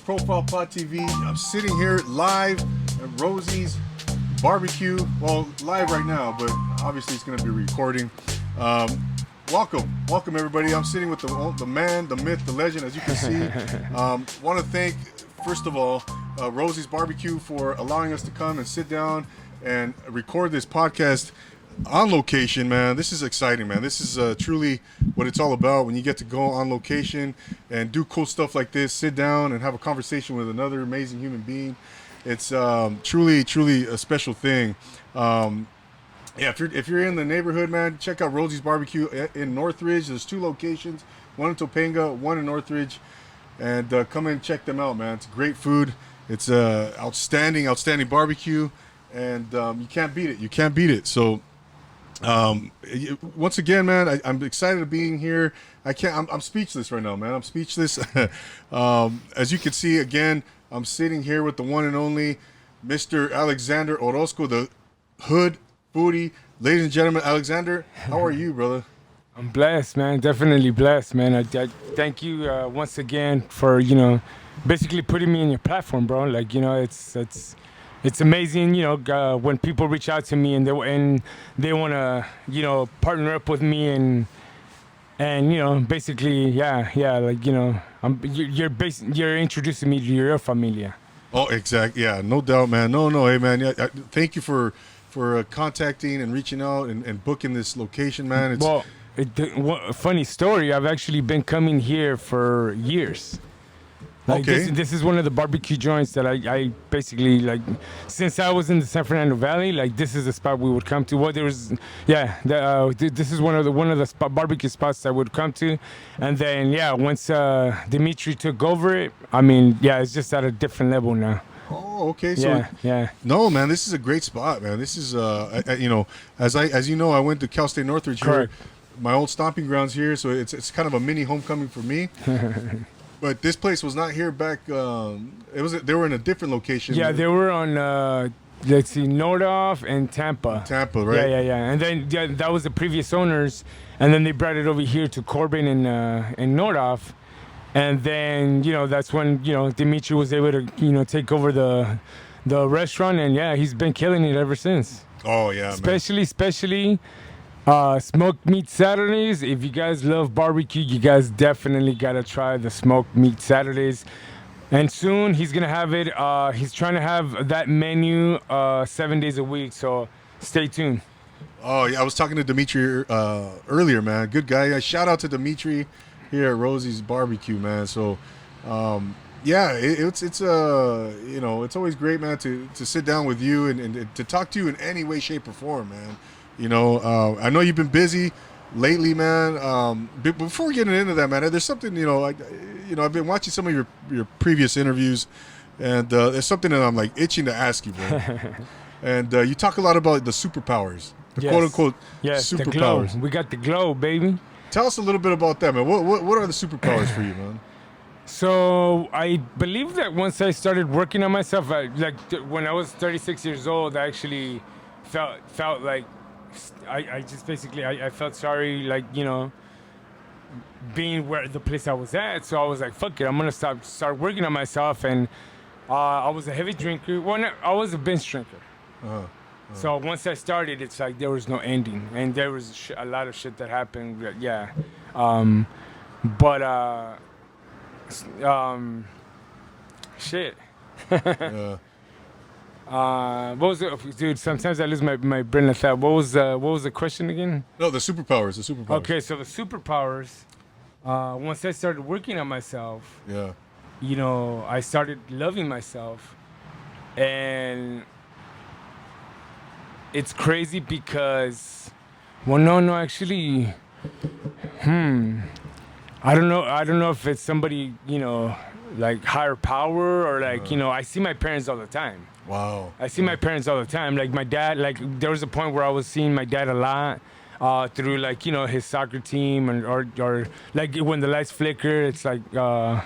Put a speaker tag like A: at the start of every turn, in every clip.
A: Profile Pod TV. I'm sitting here live at Rosie's Barbecue. Well, live right now, but obviously it's going to be recording. Welcome everybody. I'm sitting with the man, the myth, the legend, as you can see. Want to thank, first of all, Rosie's Barbecue for allowing us to come and sit down and record this podcast on location, man. This is exciting, man. This is truly what it's all about, when you get to go on location and do cool stuff like this, sit down and have a conversation with another amazing human being. It's truly a special thing. If you're in the neighborhood, man, check out Rosie's Barbecue in Northridge. There's 2 locations, one in Topanga, one in Northridge, and come and check them out, man. It's great food. It's outstanding barbecue, and you can't beat it. So once again, man, I'm excited to being here. I'm speechless right now, man. I'm speechless. As you can see, again, I'm sitting here with the one and only Mr. Alexander Orozco, the Hood Foodie. Ladies and gentlemen, Alexander, how are you, brother?
B: I'm blessed, man. Definitely blessed, man. I thank you once again for, basically putting me in your platform, bro. Like, it's amazing, when people reach out to me and they want to, partner up with me and basically, you're introducing me to your familia.
A: Oh, exactly. Yeah, no doubt, man. No, hey, man. Yeah, thank you for contacting and reaching out and booking this location, man.
B: Funny story. I've actually been coming here for years. This is one of the barbecue joints that I basically, like, since I was in the San Fernando Valley, like, this is the spot we would come to. Well, this is one of the barbecue spots I would come to, and then once Dimitri took over it, it's just at a different level now.
A: Oh, okay. So no, man, this is a great spot, man. This is as you know, I went to Cal State Northridge here, my old stomping grounds here, so it's kind of a mini homecoming for me. But this place was not here back. They were in a different location.
B: Yeah, they were on Nordoff and Tampa.
A: Tampa, right?
B: Yeah. And then that was the previous owners, and then they brought it over here to Corbin and Nordoff. And then, that's when, Dimitri was able to, take over the restaurant. And, he's been killing it ever since.
A: Oh, yeah,
B: especially smoked meat Saturdays. If you guys love barbecue, you guys definitely got to try the smoked meat Saturdays. And soon he's going to have it. He's trying to have that menu 7 days a week. So stay tuned.
A: Oh, yeah. I was talking to Dimitri earlier, man. Good guy. Shout out to Dimitri here at Rosie's Barbecue, man. So, it's always great, man, to sit down with you and to talk to you in any way, shape, or form, man. I know you've been busy lately, man. But before getting into that, man, there's something, I've been watching some of your previous interviews, and there's something that I'm like itching to ask you, bro. And you talk a lot about the superpowers, quote unquote superpowers.
B: The glow. We got the glow, baby.
A: Tell us a little bit about that, man. What are the superpowers for you, man?
B: So I believe that once I started working on myself, when I was 36 years old, I actually felt like I just basically I felt sorry, being where the place I was at. So I was like, fuck it, I'm gonna start working on myself. And I was a heavy drinker. Well, no, I was a binge drinker. So once I started, it's like there was no ending, and there was a lot of shit that happened. Shit. What was it, dude? Sometimes I lose my brain of thought. What was the question again?
A: No, the superpowers.
B: Okay, so the superpowers. Once I started working on myself, I started loving myself, and it's crazy because, actually, I don't know if it's somebody, like higher power or like, I see my parents all the time.
A: Wow.
B: I see my parents all the time. Like my dad, there was a point where I was seeing my dad a lot through his soccer team or like when the lights flicker, it's like, I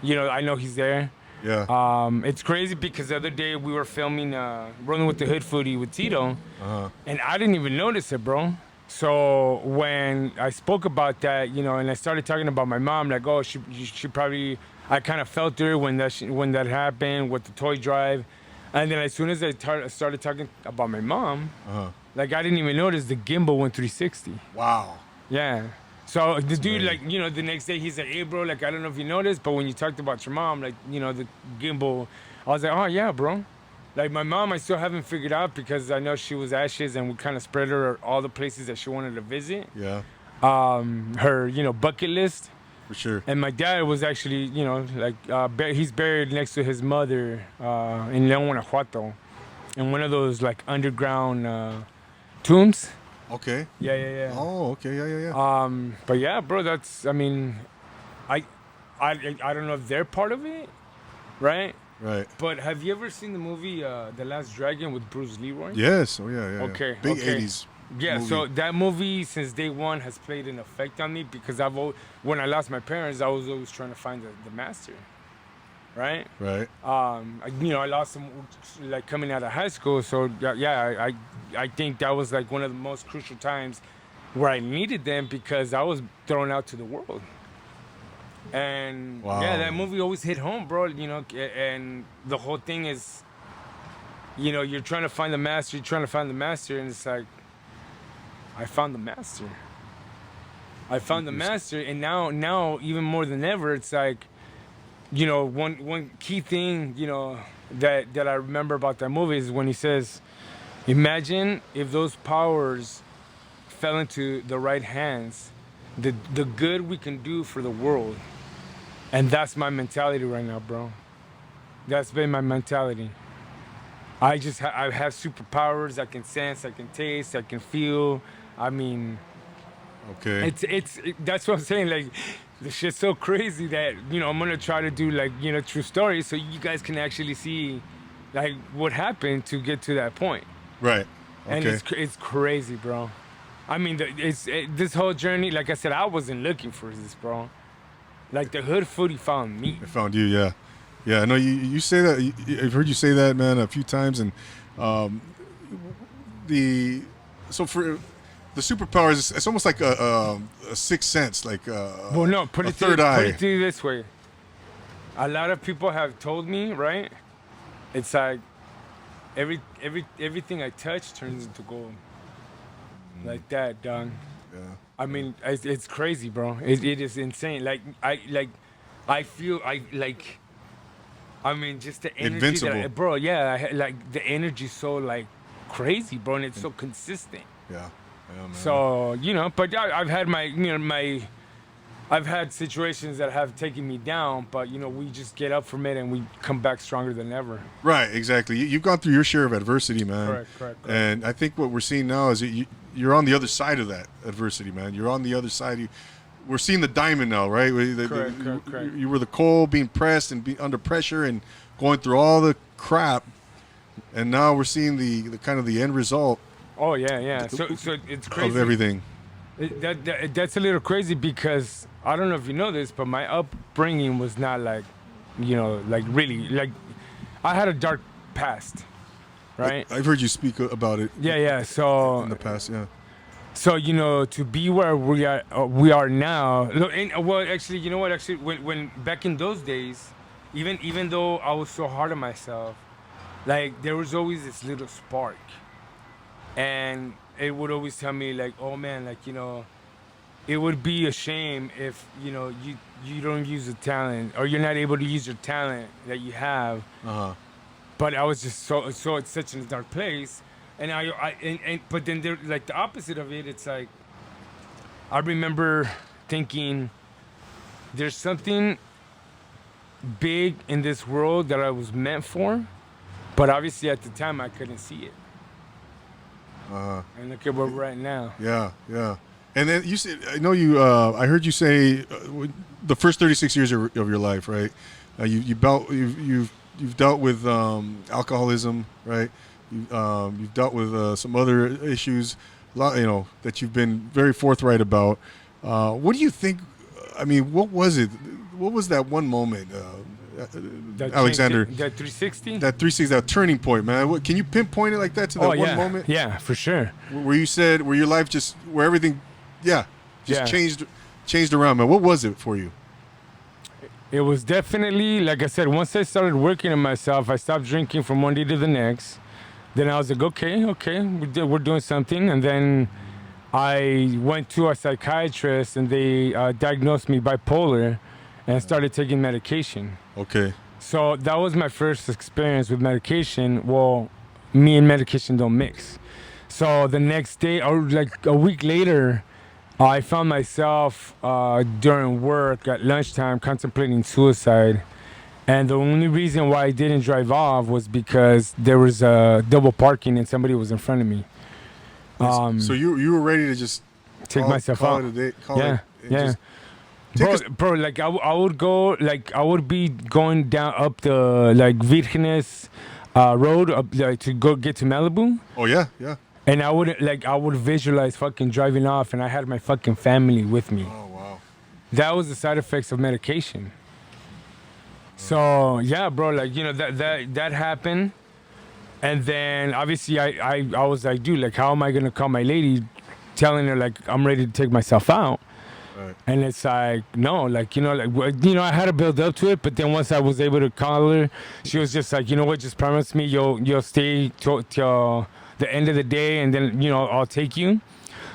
B: know he's there.
A: Yeah.
B: It's crazy because the other day we were filming Rolling with the Hood Foodie with Tito, and I didn't even notice it, bro. So when I spoke about that, and I started talking about my mom, like, oh, she probably I kind of felt her when that happened with the toy drive, and then as soon as I started talking about my mom, like I didn't even notice the gimbal went 360.
A: Wow.
B: Yeah. So the dude, like, you know, the next day he's like, hey, bro, like, I don't know if you noticed, but when you talked about your mom, like, you know, the gimbal, I was like, oh, yeah, bro. Like, my mom, I still haven't figured out because I know she was ashes and we kind of spread her all the places that she wanted to visit.
A: Yeah.
B: Her, you know, bucket list.
A: For sure.
B: And my dad was actually, you know, like, he's buried next to his mother in León, Guanajuato, in one of those, like, underground tombs.
A: Okay.
B: Yeah.
A: Oh, okay. Yeah.
B: But yeah, bro, that's, I mean, I don't know if they're part of it, right?
A: Right.
B: But have you ever seen the movie The Last Dragon with Bruce Leroy?
A: Yes. Oh, yeah.
B: Okay.
A: Big
B: okay.
A: 80s.
B: Yeah,
A: movie.
B: so that movie since day one has played an effect on me because when I lost my parents, I was always trying to find the master, right?
A: Right.
B: You know, I lost them like coming out of high school, so yeah, I think that was like one of the most crucial times where I needed them because I was thrown out to the world. And yeah, that movie always hit home, bro. You know, and the whole thing is, you know, you're trying to find the master, and it's like, I found the master. And now even more than ever, it's like, you know, one key thing, you know, that I remember about that movie is when he says, imagine if those powers fell into the right hands, the good we can do for the world. And that's my mentality right now, bro. That's been my mentality. I have superpowers. I can sense, I can taste, I can feel. I mean,
A: okay.
B: That's what I'm saying. Like, the shit's so crazy that, you know, I'm gonna try to do, like, you know, true stories so you guys can actually see, like, what happened to get to that point.
A: Right. Okay.
B: And it's crazy, bro. I mean, this whole journey, like I said, I wasn't looking for this, bro. Like, the Hood Foodie found me.
A: I found you, yeah. Yeah, I know you say that. I've heard you say that, man, a few times. And so for the superpowers, it's almost like a sixth sense, like
B: well, no, put it
A: third eye.
B: Put it to you this way. A lot of people have told me, right? It's like everything I touch turns into gold. Like that, dog.
A: Yeah.
B: I mean, it's crazy, bro. It is insane. Like I feel I mean, just the energy.
A: Invincible.
B: Bro, yeah, like the energy's so like crazy, bro, and it's so consistent.
A: Yeah. Man.
B: So, you know, but I've had I've had situations that have taken me down, but, you know, we just get up from it and we come back stronger than ever.
A: Right, exactly. You've gone through your share of adversity, man.
B: Correct.
A: And I think what we're seeing now is you're on the other side of that adversity, man. You're on the other side. We're seeing the diamond now, right?
B: Correct.
A: You were the coal being pressed and being under pressure and going through all the crap, and now we're seeing the kind of the end result.
B: Oh yeah. So it's crazy.
A: Of everything.
B: That's a little crazy because I don't know if you know this, but my upbringing was not like, you know, like really like I had a dark past, right?
A: I've heard you speak about it.
B: Yeah. So
A: in the past, yeah.
B: So, you know, to be where we are now. Well, actually, you know what? Actually, when back in those days, even though I was so hard on myself, like there was always this little spark, and it would always tell me like, oh man, like, you know, it would be a shame if, you know, you don't use the talent or you're not able to use your talent that you have. But I was just so it's such a dark place. And but then there, like the opposite of it, it's like I remember thinking there's something big in this world that I was meant for, but obviously at the time I couldn't see it. And look at where we're at now.
A: Yeah. And then you said, I know you. I heard you say the first 36 years of your life, right? You've dealt with alcoholism, right? You've dealt with some other issues, you know, that you've been very forthright about. What do you think? I mean, what was it? What was that one moment, Alexander?
B: That 360?
A: That 360, that turning point, man. Can you pinpoint it like that to that one moment?
B: Yeah, for sure.
A: Where you said, where your life just, where everything, changed around, man. What was it for you?
B: It was definitely, like I said, once I started working on myself, I stopped drinking from one day to the next. Then I was like, okay, we're doing something. And then I went to a psychiatrist and they diagnosed me bipolar and started taking medication.
A: Okay.
B: So that was my first experience with medication. Well, me and medication don't mix. So the next day, or like a week later, I found myself during work at lunchtime contemplating suicide. And the only reason why I didn't drive off was because there was double parking and somebody was in front of me.
A: So you were ready to just
B: take myself
A: call
B: out.
A: It a day, call
B: Yeah,
A: it,
B: yeah. Bro, like I would go, like I would be going down up the like Virgenes road up like, to go get to Malibu.
A: Oh yeah, yeah.
B: And I would visualize fucking driving off, and I had my fucking family with me.
A: Oh wow.
B: That was the side effects of medication. So yeah, bro, like you know that happened, and then obviously I was like, dude, like how am I gonna call my lady, telling her like I'm ready to take myself out,
A: Right.
B: and it's like no, like I had to build up to it, but then once I was able to call her, she was just like, you know what, just promise me you'll stay till the end of the day, and then I'll take you.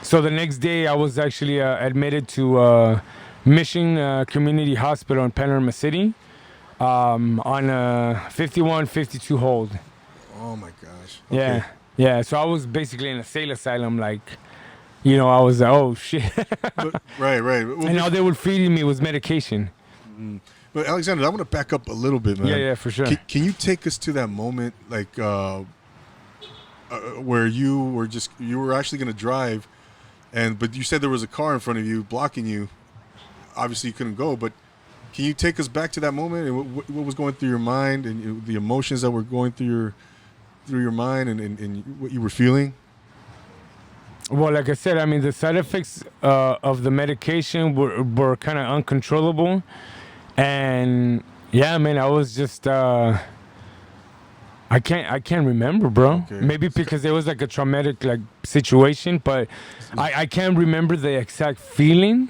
B: So the next day I was actually admitted to Mission Community Hospital in Panorama City. On a 51-52 hold.
A: Oh my gosh.
B: Okay. Yeah. So I was basically in a sale asylum, like, I was like, oh shit.
A: Right. Well,
B: and all they were feeding me was medication.
A: But Alexander, I want to back up a little bit, man.
B: Yeah, for sure.
A: Can you take us to that moment, like, where you were actually going to drive, but you said there was a car in front of you blocking you. Obviously, you couldn't go, but. Can you take us back to that moment and what was going through your mind and the emotions that were going through your mind and what you were feeling?
B: Well, like I said, I mean, the side effects of the medication were kind of uncontrollable. And yeah, man, I was just, I can't remember, bro.
A: Okay.
B: Maybe because it was like a traumatic like situation, but I can't remember the exact feeling.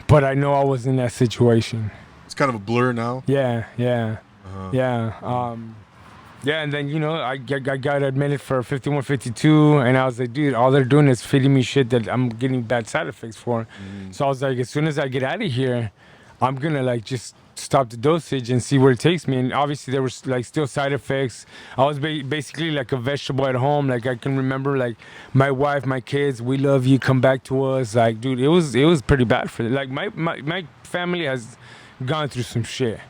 B: But I know I was in that situation.
A: It's kind of a blur now.
B: Yeah.
A: Uh-huh.
B: Yeah. And then, I got admitted for 51-52, and I was like, dude, all they're doing is feeding me shit that I'm getting bad side effects for. So I was like, as soon as I get out of here, I'm going to, like, just stop the dosage and see where it takes me. And obviously there was, like, still side effects. I was basically like a vegetable at home. Like, I can remember, like, my wife, my kids, we love you, come back to us. Like, dude, it was pretty bad for them. Like, my family has gone through some shit.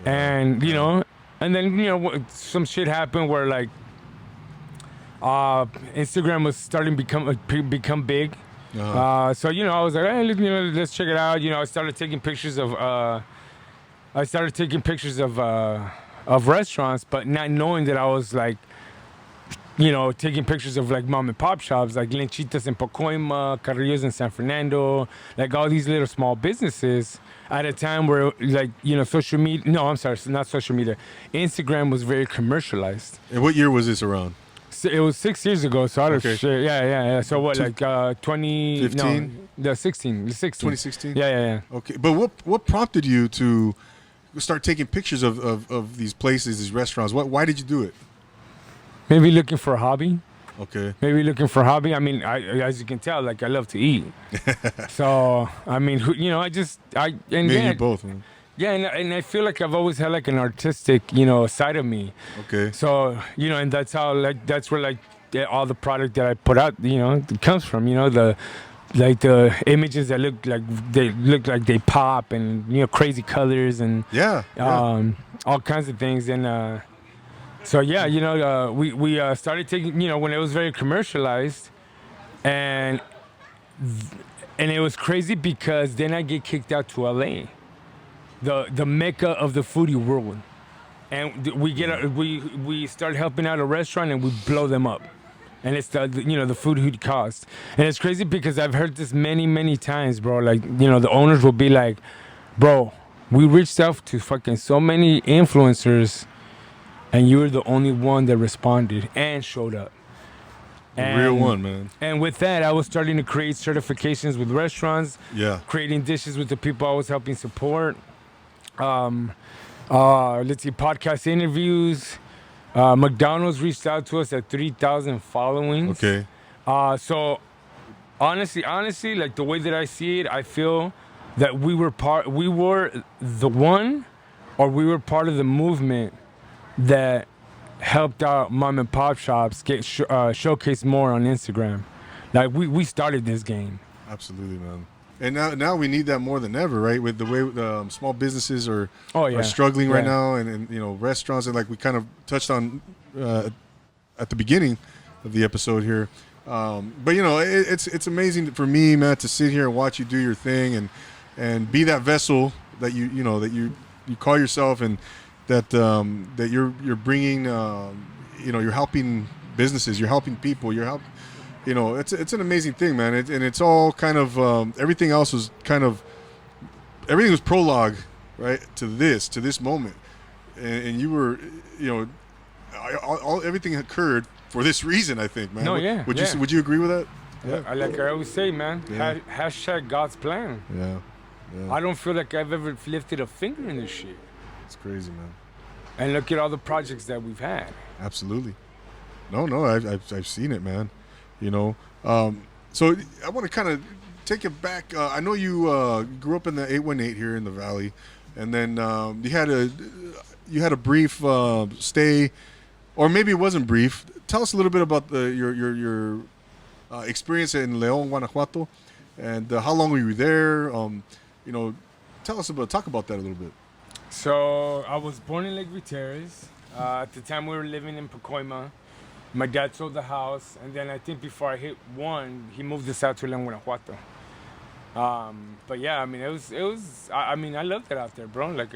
B: Yeah. And, and then, some shit happened where, like, Instagram was starting to become big.
A: Uh-huh.
B: So, I was like, hey, let's check it out. I started taking pictures of restaurants, but not knowing that I was like, taking pictures of like mom and pop shops, like Lenchitas in Pacoima, Carrillos in San Fernando, like all these little small businesses at a time where like, social media, no, I'm sorry, not social media. Instagram was very commercialized.
A: And what year was this around?
B: So it was 6 years ago, so I don't shit. Yeah. So what, like
A: 2015?
B: No, 16.
A: 2016?
B: Yeah.
A: Okay, but what prompted you to start taking pictures of these places, these restaurants? Why did you do it?
B: Maybe looking for a hobby.
A: Okay.
B: I mean, as you can tell, like I love to eat. So I mean,
A: Maybe both. Man.
B: Yeah, and I feel like I've always had like an artistic, side of me.
A: Okay.
B: So and that's how that's where like all the product that I put out, it comes from. The images that look like they pop and crazy colors and all kinds of things and. So yeah, we started taking, when it was very commercialized, and it was crazy because then I get kicked out to LA, the mecca of the foodie world, and we start helping out a restaurant and we blow them up, and it's the food who cost, and it's crazy because I've heard this many times, bro. Like the owners will be like, bro, we reached out to fucking so many influencers. And you were the only one that responded and showed up.
A: The real one, man.
B: And with that, I was starting to create certifications with restaurants.
A: Yeah.
B: Creating dishes with the people I was helping support. Let's see, podcast interviews. McDonald's reached out to us at 3,000 followings.
A: Okay.
B: So honestly, like the way that I see it, I feel that we were the one, or we were part of the movement that helped out mom and pop shops get showcase more on Instagram. Like we started this game.
A: Absolutely, man. And now we need that more than ever, right? With the way small businesses are struggling right now, and you know, restaurants, and like we kind of touched on at the beginning of the episode here. But you know, it's amazing for me, Matt, to sit here and watch you do your thing and be that vessel that you call yourself, and that you're bringing, you're helping businesses, you're helping people, it's an amazing thing, man. And it's all kind of everything else was everything was prologue, right, to this moment, and you were, everything occurred for this reason, I think, man.
B: No, yeah.
A: Would you agree with that?
B: Yeah. Like I always say, man.
A: Yeah.
B: Hashtag God's plan.
A: Yeah.
B: I don't feel like I've ever lifted a finger in this shit.
A: It's crazy, man.
B: And look at all the projects that we've had.
A: Absolutely. No, I've seen it, man. So I want to kind of take it back. I know you grew up in the 818 here in the Valley, and then you had a brief stay, or maybe it wasn't brief. Tell us a little bit about your experience in León, Guanajuato, and how long were you there? Talk about that a little bit.
B: So I was born in Lake Viterres. At the time we were living in Pacoima. My dad sold the house, and then I think before I hit 1, he moved us out to León, Guanajuato. But yeah, I mean, it was. I mean, I loved it out there, bro. Like,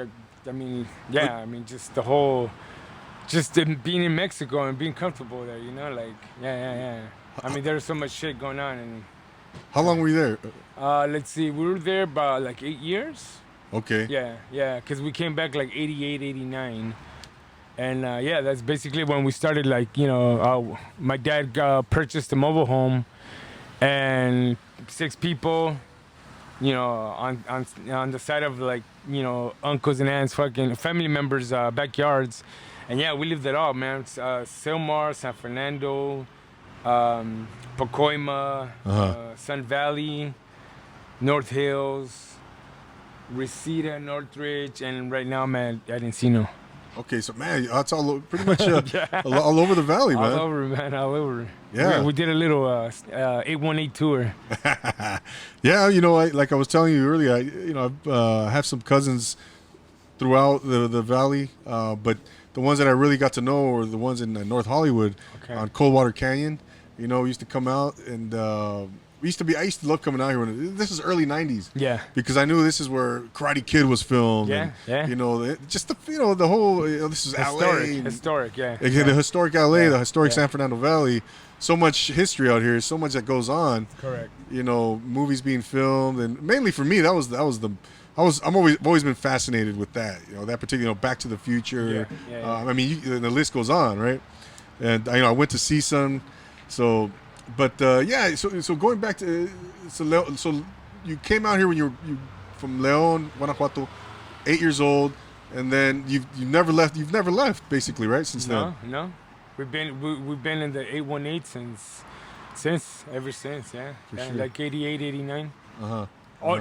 B: just the whole, being in Mexico and being comfortable there, yeah. I mean, there's so much shit going on. And
A: how long were you there?
B: Let's see, we were there about like 8 years.
A: Okay.
B: Yeah, because we came back like 88, 89. And that's basically when we started, my dad purchased a mobile home, and 6 people, on the side of uncles and aunts, fucking family members' backyards. And yeah, we lived it all, man. Silmar, San Fernando, Pacoima, Sun Valley, North Hills, Reseda, Northridge, and right now I'm at Encino.
A: Okay, so man, that's pretty much all over the vallay, man.
B: All over, man, all over.
A: Yeah,
B: we did a little 818 tour.
A: Yeah, like I was telling you earlier, I have some cousins throughout the valley, but the ones that I really got to know are the ones in North Hollywood, on Coldwater Canyon. We used to come out, and I used to love coming out here this is early 90s.
B: Yeah.
A: Because I knew this is where Karate Kid was filmed.
B: Yeah,
A: and, the whole, this is
B: historic, yeah.
A: The historic LA, the historic San Fernando Valley. So much history out here, so much that goes on.
B: Correct.
A: Movies being filmed, and mainly for me, I'm always been fascinated with that. That particular, Back to the Future.
B: Yeah.
A: I mean, the list goes on, right? And I went to see some, so. But so going back to so you came out here when you from León, Guanajuato, 8 years old, and then you've never left basically, right? Since then.
B: No, we've been in the 818 ever since, yeah.
A: Sure.
B: Like 88, 89.
A: Oh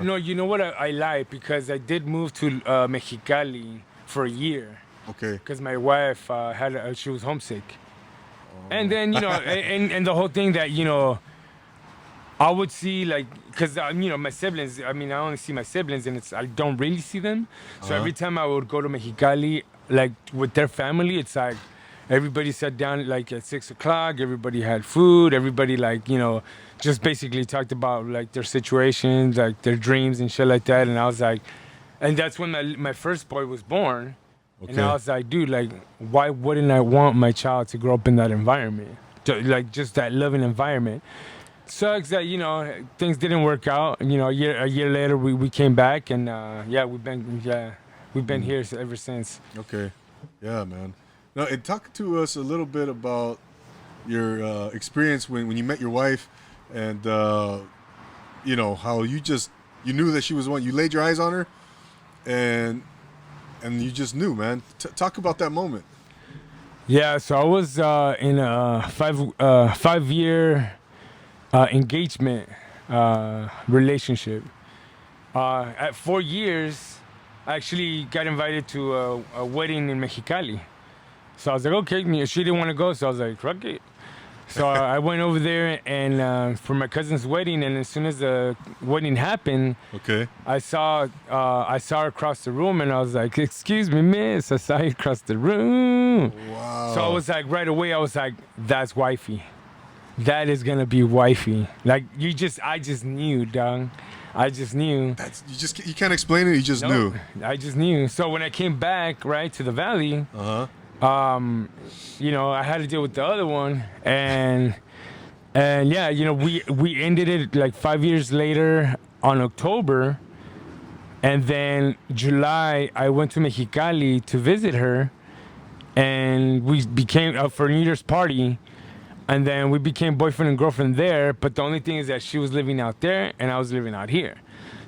B: no, you know what? I lied, because I did move to Mexicali for a year.
A: Okay.
B: Because my wife she was homesick. And then, and the whole thing that, I would see, because, my siblings, I only see my siblings, and I don't really see them. So every time I would go to Mexicali, with their family, it's like everybody sat down, at 6 o'clock, everybody had food, everybody, just basically talked about, their situations, their dreams and shit like that. And I was like, and that's when my first boy was born. Okay. And I was like, dude, why wouldn't I want my child to grow up in that environment? Just that loving environment. Sucks that, things didn't work out. A year later, we came back, and we've been here ever since.
A: Okay. Yeah, man. Now, and talk to us a little bit about your experience when you met your wife, and, how you knew that she was one. You laid your eyes on her, and and you just knew, man. Talk about that moment.
B: Yeah, so I was in a 5-year engagement relationship. At 4 years, I actually got invited to a wedding in Mexicali. So I was like, okay, she didn't want to go, so I was like, fuck it. So I went over there and for my cousin's wedding, and as soon as the wedding happened,
A: Okay.
B: I saw her across the room, and I was like, "Excuse me, miss, I saw you across the room."
A: Wow.
B: So I was like, right away, I was like, "That's wifey. That is gonna be wifey." Like I just knew, dog. I just knew.
A: You can't explain it. You just knew.
B: I just knew. So when I came back right to the valley, I had to deal with the other one, and yeah, we ended it like 5 years later on October, and then July I went to Mexicali to visit her, and we became for a New Year's party, and then we became boyfriend and girlfriend there. But the only thing is that she was living out there and I was living out here,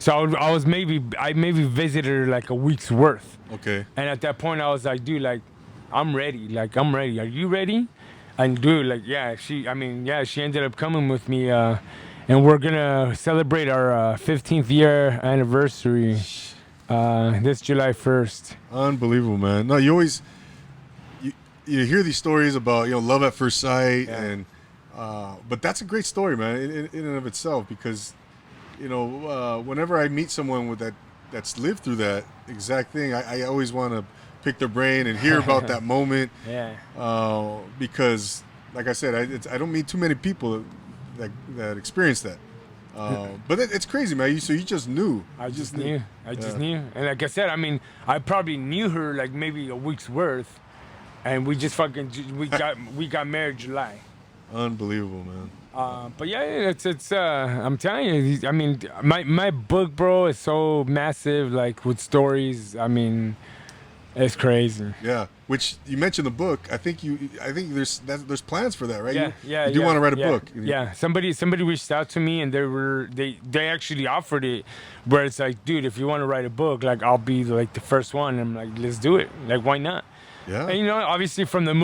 B: so I maybe visited her like a week's worth.
A: Okay.
B: And at that point I was like, dude, like I'm ready. I'm ready. Are you ready? And dude, like, yeah, she ended up coming with me, and we're gonna celebrate our 15th year anniversary this July 1st.
A: Unbelievable, man. No, you always you hear these stories about love at first sight, and but that's a great story, man, in and of itself, because whenever I meet someone with that's lived through that exact thing, I always want to pick their brain and hear about that moment.
B: Yeah.
A: Because, like I said, I don't meet too many people that experience that. But it's crazy, man. So you just knew.
B: I just knew. And like I said, I mean, I probably knew her like maybe a week's worth, and we just we got married July.
A: Unbelievable, man.
B: But yeah, it's I'm telling you, I mean, my book, bro, is so massive, like with stories. I mean, it's crazy.
A: Yeah, which you mentioned the book. I think there's plans for that, right?
B: Yeah,
A: you do want to write a book.
B: Yeah, somebody reached out to me, and they actually offered it, where it's like, dude, if you want to write a book, like I'll be like the first one. And I'm like, let's do it. Like, why not?
A: Yeah.
B: And obviously from the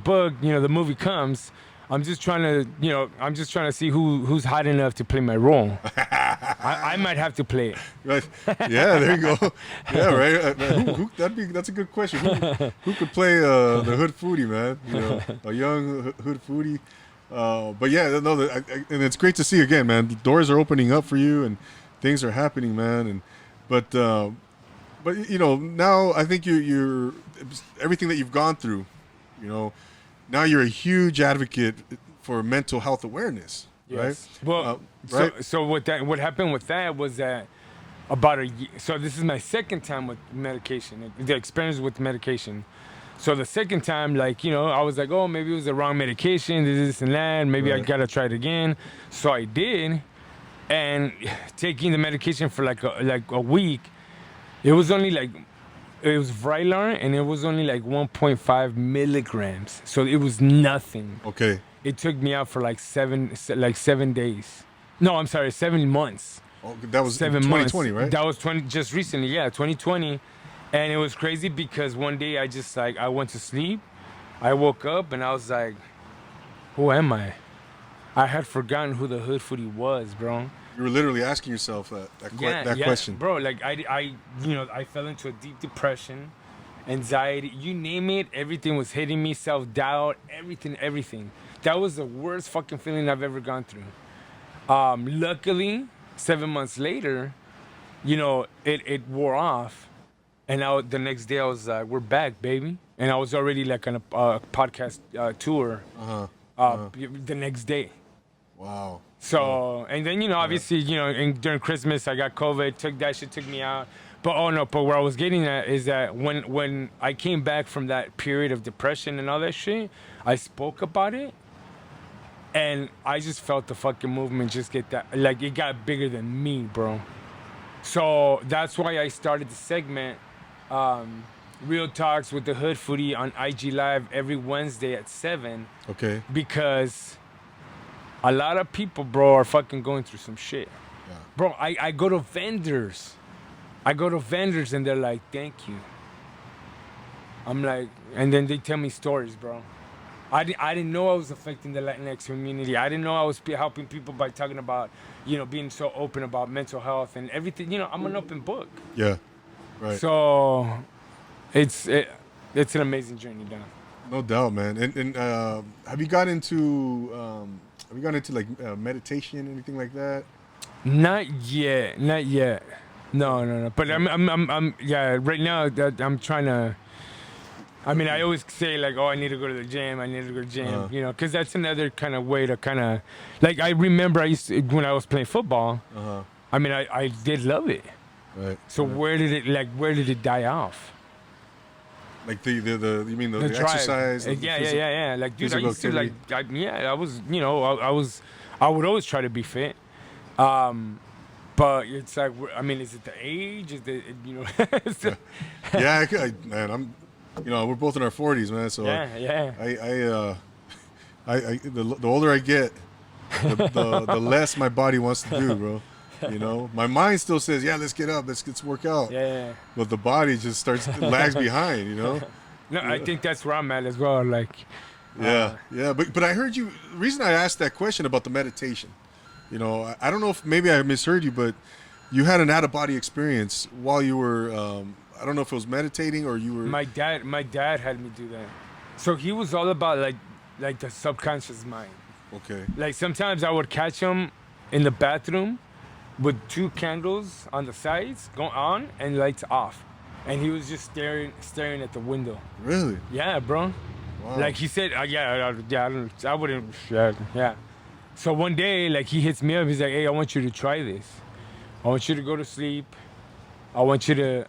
B: book, the movie comes. I'm just trying to see who's hot enough to play my role. I might have to play it.
A: Right. Yeah, there you go. Yeah, right. That's a good question. Who could play the Hood Foodie, man? A young Hood Foodie. But yeah, and it's great to see again, man. The doors are opening up for you, and things are happening, man. And but now I think you're everything that you've gone through, now you're a huge advocate for mental health awareness, right?
B: Well,
A: right?
B: So what happened with that was that about a year. So this is my second time with medication, the experience with medication. So the second time, like, I was like, oh, maybe it was the wrong medication, this and that. Maybe I gotta try it again. So I did, and taking the medication for like a week, it was only like. It was Vraylar, and it was only like 1.5 milligrams. So it was nothing.
A: Okay.
B: It took me out for like 7 days. No, I'm sorry, 7 months.
A: Oh, that was
B: 7
A: 2020,
B: months.
A: right?
B: That was just recently, 2020. And it was crazy because one day I went to sleep. I woke up and I was like, who am I? I had forgotten who the Hood Foodie was, bro.
A: You were literally asking yourself that question,
B: bro. Like I fell into a deep depression, anxiety, you name it. Everything was hitting me, self-doubt, everything. That was the worst fucking feeling I've ever gone through. Luckily, 7 months later, it wore off, and the next day I was like, we're back, baby. And I was already like on a podcast tour the next day.
A: Wow.
B: So, and then, obviously, during Christmas, I got COVID, took me out. But where I was getting at is that when I came back from that period of depression and all that shit, I spoke about it, and I just felt the fucking movement just get that, like, it got bigger than me, bro. So that's why I started the segment, Real Talks with the Hood Foodie on IG Live every Wednesday at 7.
A: Okay.
B: Because a lot of people, bro, are fucking going through some shit.
A: Yeah.
B: Bro, I go to vendors. I go to vendors and they're like, "Thank you." I'm like, and then they tell me stories, bro. I didn't know I was affecting the Latinx community. I didn't know I was helping people by talking about, being so open about mental health and everything. I'm an open book.
A: Yeah. Right.
B: So it's an amazing journey, Don.
A: No doubt, man. And have you got into like meditation, anything like that?
B: Not yet. No. But I'm yeah. Right now, that I'm trying to. I mean, I always say like, oh, I need to go to the gym. I need to go to the gym. Because that's another kind of way to kind of, like, I remember when I was playing football. I mean, I did love it.
A: Right.
B: So where did it die off?
A: Like you mean the
B: drive.
A: exercise?
B: Yeah. Like, dude, I used to like, I was, I would always try to be fit. But it's like, I mean, is it the age? Is it,
A: Man, we're both in our 40s, man. So
B: yeah.
A: The older I get, the less my body wants to do, bro. My mind still says, yeah, let's get up, let's work out.
B: Yeah.
A: But the body just lags behind,
B: No, I think that's where I'm at as well. Like,
A: yeah. But I heard you. The reason I asked that question about the meditation, I don't know if maybe I misheard you, but you had an out-of-body experience while you were. I don't know if it was meditating or you were.
B: My dad had me do that. So he was all about like the subconscious mind.
A: Okay.
B: Like sometimes I would catch him in the bathroom with 2 candles on the sides going on and lights off, and he was just staring at the window.
A: Really?
B: Yeah, bro.
A: Wow.
B: Like he said, I wouldn't. Yeah. So one day, like he hits me up. He's like, "Hey, I want you to try this. I want you to go to sleep. I want you to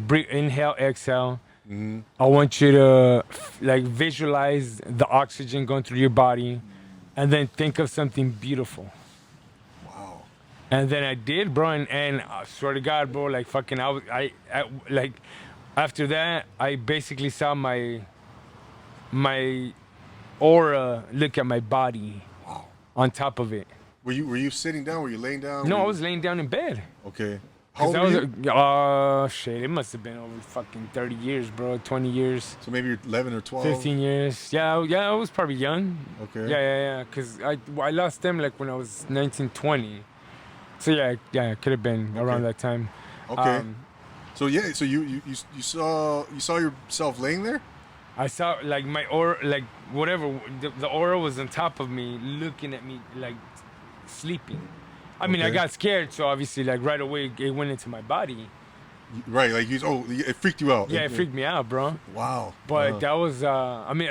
B: breathe, inhale, exhale.
A: Mm-hmm.
B: I want you to like visualize the oxygen going through your body, and then think of something beautiful."
A: Wow.
B: And then I did, bro, and I swear to God, bro, like fucking, I like after that, I basically saw my aura look at my body.
A: Wow.
B: On top of it.
A: Were you sitting down? Were you laying down?
B: No, I was laying down in bed.
A: Okay. How old were you?
B: Shit, it must have been over fucking 30 years, bro, 20 years.
A: So maybe you're 11 or 12?
B: 15 years. Yeah, I was probably young.
A: Okay.
B: Yeah, because I lost them like when I was 19, 20. So yeah, it could have been around that time.
A: Okay. So you saw yourself laying there?
B: I saw like my aura, like whatever, the aura was on top of me, looking at me like sleeping. I mean, I got scared, so obviously, like right away, it went into my body.
A: Right, like it freaked you out.
B: Yeah, it freaked me out, bro.
A: Wow.
B: But that was, I mean,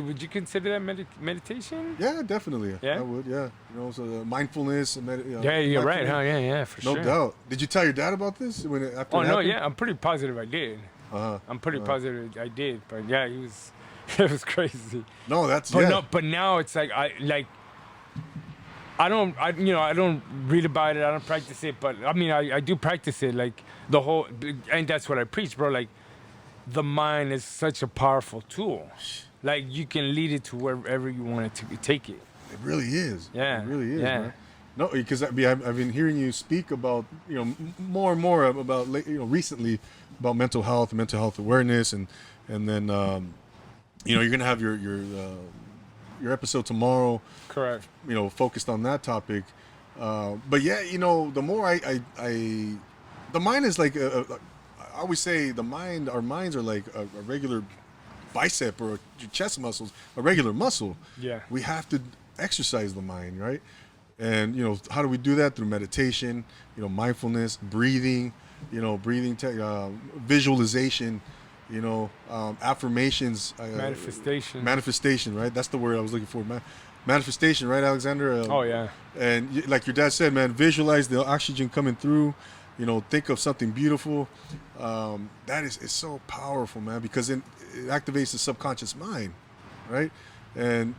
B: would you consider that meditation?
A: Yeah, definitely.
B: Yeah?
A: I would. Yeah, so the mindfulness and
B: yeah, you're right, huh? Yeah, for sure.
A: No doubt. Did you tell your dad about this after it happened?
B: Yeah, I'm pretty positive I did. I'm pretty positive I did, but yeah, it was crazy.
A: No, that's
B: but now it's like I don't read about it, I don't practice it, but I mean I do practice it, like the whole, and that's what I preach, bro. Like the mind is such a powerful tool. Like you can lead it to wherever you want it to take it.
A: It really is.
B: Yeah.
A: It really is,
B: yeah.
A: man. No, because I've been hearing you speak about, more and more about, recently about mental health and mental health awareness, and then you're gonna have your episode tomorrow.
B: Correct.
A: Focused on that topic. But yeah, the more the mind is like I always say our minds are like a regular bicep or your chest muscles, a regular muscle.
B: Yeah.
A: We have to exercise the mind, right? And how do we do that? Through meditation, mindfulness, breathing, visualization, affirmations, manifestation, right? That's the word I was looking for. Manifestation, right, Alexander?
B: Oh yeah.
A: And like your dad said, man, visualize the oxygen coming through. Think of something beautiful. That is so powerful, man, because it activates the subconscious mind, right? And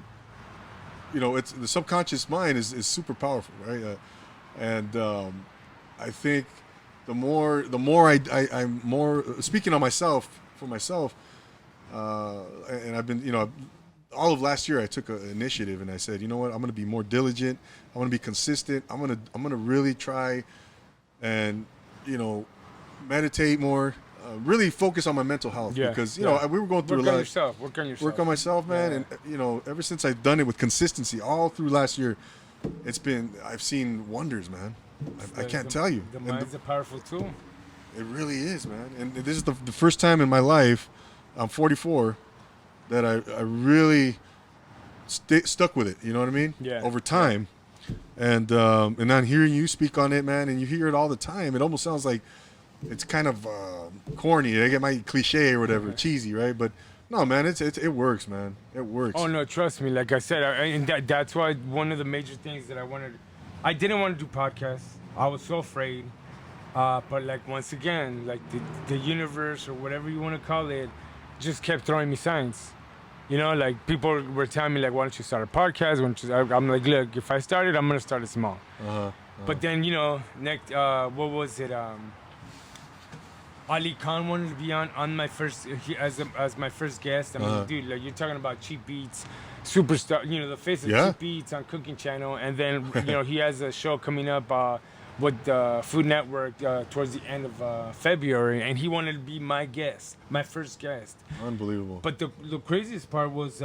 A: it's the subconscious mind is super powerful, right? I think the more I'm more speaking on myself for myself, and I've been all of last year I took an initiative and I said, you know what, I'm going to be more diligent, I'm going to be consistent, I'm going to really try and meditate more, really focus on my mental health.
B: Yeah,
A: because, you know, we were going through
B: work
A: a
B: on
A: lot.
B: yourself. Work on yourself.
A: Work on myself, man.
B: Yeah.
A: And, you know, ever since I've done it with consistency all through last year, I've seen wonders, man. I can't tell you.
B: The
A: And
B: mind's a powerful tool.
A: it really is, man. And this is the first time in my life, I'm 44, that I really stuck with it. You know what I mean?
B: Yeah.
A: Over time. And then hearing you speak on it, man, and you hear it all the time, it almost sounds like it's kind of corny. I get my cliche or whatever, cheesy, right? But no, man, it works, man. It works.
B: Oh no, trust me. Like I said, and that's why one of the major things that I didn't want to do podcasts. I was so afraid. But like once again, like the universe or whatever you want to call it, just kept throwing me signs. You know, like people were telling me like, why don't you start a podcast? I'm like, look, if I start it, I'm gonna start it small. But then, you know, next, what was it? Ali Khan wanted to be on my first as my first guest. I mean, dude, like you're talking about Cheap Beats, superstar. You know, the face of Cheap Beats on Cooking Channel, and then you know he has a show coming up with the Food Network towards the end of February, and he wanted to be my guest, my first guest.
A: Unbelievable.
B: But the craziest part was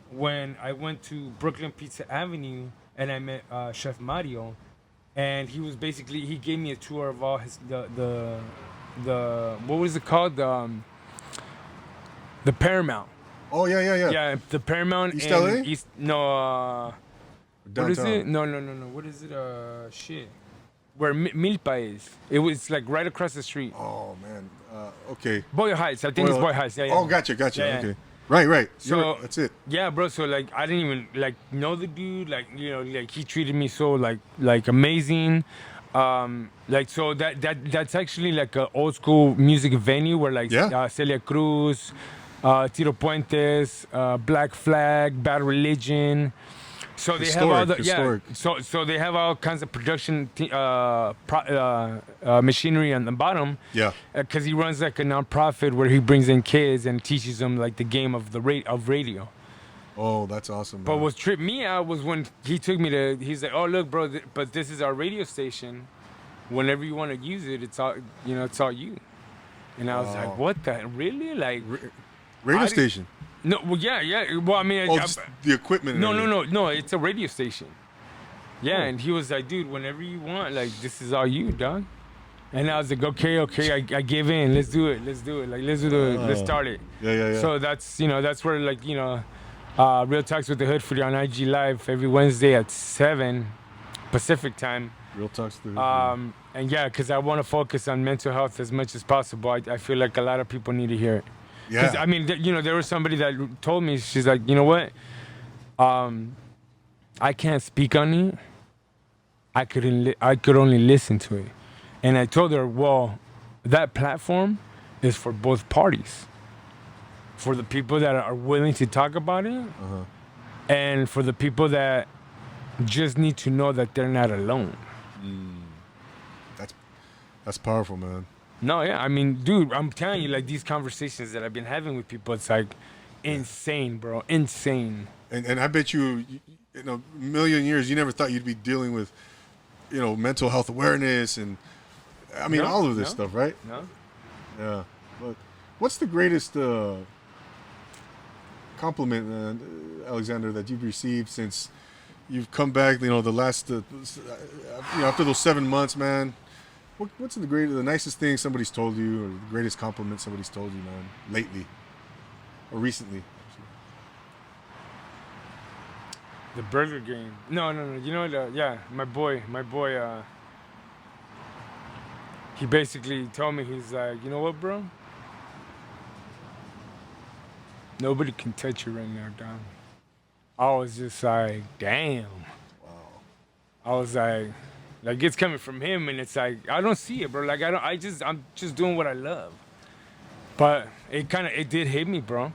B: when I went to Brooklyn Pizza Avenue and I met Chef Mario, and he gave me a tour of all his the what was it called, the Paramount.
A: Oh yeah.
B: Yeah, the Paramount.
A: East
B: in
A: LA?
B: East, no. What is
A: Downtown.
B: it? No. What is it? Shit. Where Milpa is. It was like right across the street.
A: Oh man. Okay.
B: Boyle Heights. I think it's Boyle Heights. Yeah.
A: Oh, gotcha.
B: Yeah.
A: Okay. Right.
B: So
A: that's it.
B: Yeah, bro. So like, I didn't even like know the dude. Like, you know, like he treated me so like amazing. Like so that's actually like an old school music venue where like Celia Cruz, Tito Puentes, Black Flag, Bad Religion. So they have all the So they have all kinds of production machinery on the bottom.
A: Yeah.
B: Because he runs like a nonprofit where he brings in kids and teaches them like the game of radio.
A: Oh, that's awesome.
B: But
A: man.
B: what tripped me out was when he took me to. He's like, "Oh look, bro, but this is our radio station. Whenever you want to use it, it's all it's all you." And I was like, "What the really like?"
A: Radio station.
B: No, well, yeah. Well, I mean,
A: just the equipment. And
B: no. It's a radio station. Yeah, and he was like, "Dude, whenever you want, like, this is all you, dog." And I was like, "Okay, I give in. Let's do it. Like, let's start it."
A: Yeah.
B: So that's where like Real Talks with the Hood Foodie on IG Live every Wednesday at 7 Pacific time.
A: Real Talks with the Hood Foodie.
B: And yeah, because I want to focus on mental health as much as possible. I feel like a lot of people need to hear it.
A: Yeah.
B: I mean, there was somebody that told me, she's like, you know what? I can't speak on it. I could only listen to it. And I told her, well, that platform is for both parties. For the people that are willing to talk about it, and for the people that just need to know that they're not alone.
A: That's powerful, man.
B: No, yeah. I mean, dude, I'm telling you, like, these conversations that I've been having with people, it's like insane, bro. Insane.
A: And I bet you in a million years, you never thought you'd be dealing with, mental health awareness and, I mean, all of this stuff, right?
B: No.
A: Yeah. But what's the greatest compliment, Alexander, that you've received since you've come back, the last, after those 7 months, man? What's the nicest thing somebody's told you, or the greatest compliment somebody's told you, man, lately or recently?
B: The Burger Game. No. You know what? My boy. He basically told me, he's like, you know what, bro? Nobody can touch you right now, Don. I was just like, damn.
A: Wow.
B: I was like it's coming from him, and it's like I don't see it, bro. Like I'm just doing what I love. But it did hit me, bro.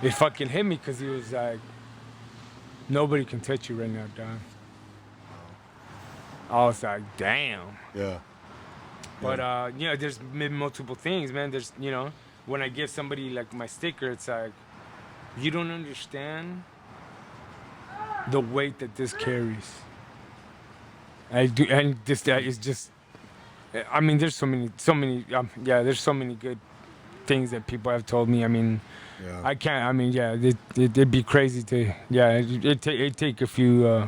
B: It fucking hit me because he was like, nobody can touch you right now, Don. I was like, damn.
A: Yeah.
B: But there's multiple things, man. There's when I give somebody like my sticker, it's like, you don't understand the weight that this carries. I do, and this is just I mean, there's so many. There's so many good things that people have told me. I mean,
A: Yeah.
B: I can't. I mean, yeah, it'd be crazy to. Yeah, it'd take a few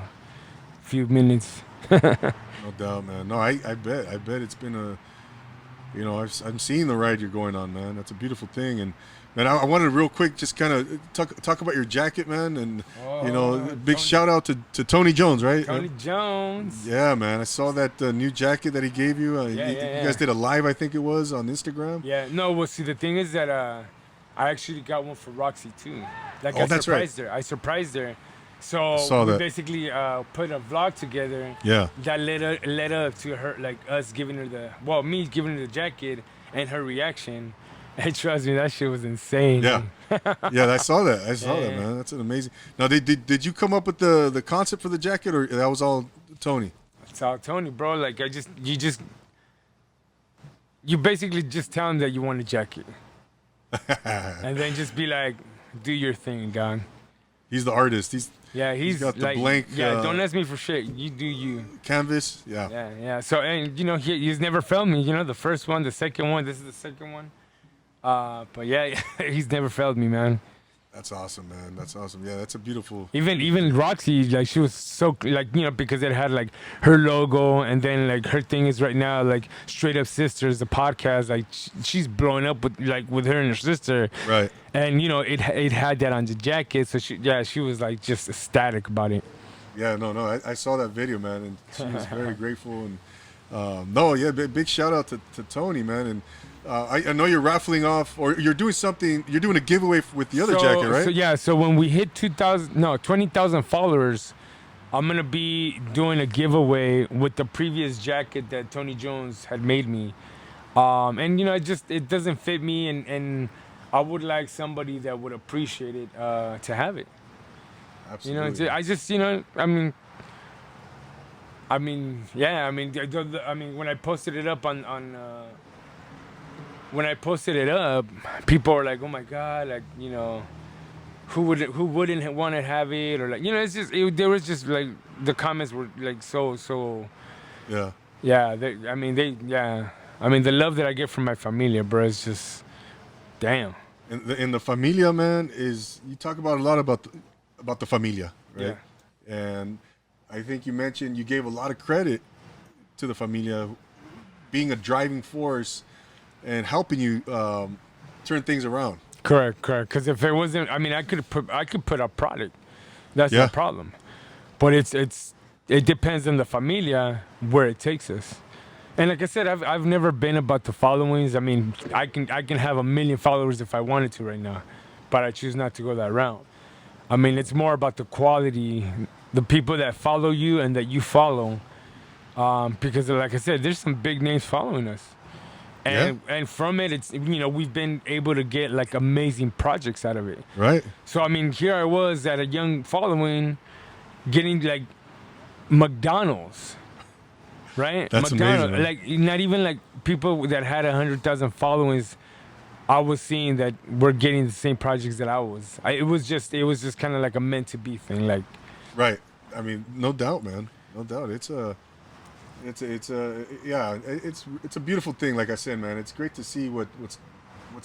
B: minutes.
A: No doubt, man. No, I bet it's been a, I'm seeing the ride you're going on, man. That's a beautiful thing. And man, I wanted to real quick just kind of talk about your jacket, man. And big shout out to Tony Jones, right?
B: Tony Jones.
A: Yeah, man. I saw that new jacket that he gave you. You guys did a live, I think it was, on Instagram.
B: Yeah. No. Well, see, the thing is that I actually got one for Roxy too. Like
A: that's right.
B: I surprised her. So we basically put a vlog together.
A: Yeah.
B: That led up to her, like us giving her me giving her the jacket and her reaction. And trust me, that shit was insane.
A: Yeah. Yeah, I saw that. That, man. That's an amazing. Now, did you come up with the concept for the jacket, or that was all Tony?
B: It's all Tony, bro. Like you basically just tell him that you want a jacket, and then just be like, do your thing, dog.
A: He's the artist. He's got the
B: like,
A: blank.
B: Yeah, don't ask me for shit. You do you.
A: Canvas. Yeah.
B: Yeah. So, and he's never failed me. The first one, the second one. This is the second one. But yeah, he's never failed me, man.
A: That's awesome, man. That's awesome. Yeah, that's a beautiful.
B: Even Roxy, like, she was so, like, because it had like her logo, and then like her thing is right now like Straight Up Sisters, the podcast. Like she's blowing up with her and her sister.
A: Right.
B: And it had that on the jacket, so she was like just ecstatic about it.
A: Yeah, no, I saw that video, man, and she was very grateful. And big shout out to Tony, man. And I know you're raffling off, or you're doing something. You're doing a giveaway with the other jacket, right?
B: So when we hit 20,000 followers, I'm gonna be doing a giveaway with the previous jacket that Tony Jones had made me. And it doesn't fit me, and I would like somebody that would appreciate it to have it.
A: Absolutely.
B: When I posted it up when I posted it up, people are like, "Oh my God!" Like, who wouldn't want to have it, or like, there was just like the comments were like so.
A: Yeah.
B: Yeah. The love that I get from my familia, bro, is just damn.
A: And the familia, man, is, you talk about a lot about the familia, right? Yeah. And I think you mentioned, you gave a lot of credit to the familia being a driving force and helping you turn things around.
B: Correct. Because if it wasn't, I could put a product. That's no problem. But it depends on the familia where it takes us. And like I said, I've never been about the followings. I can have 1 million followers if I wanted to right now, but I choose not to go that route. It's more about the quality, the people that follow you and that you follow, because like I said, there's some big names following us, and from it, it's we've been able to get like amazing projects out of it.
A: Right.
B: So here I was at a young following, getting like McDonald's. Right?
A: That's
B: McDonald's,
A: amazing.
B: like, not even like people that had 100,000 followings, I was seeing that we're getting the same projects that I was. It was just kind of like a meant to be thing, like.
A: Right. No doubt, man. No doubt. It's a beautiful thing. Like I said, man, it's great to see what's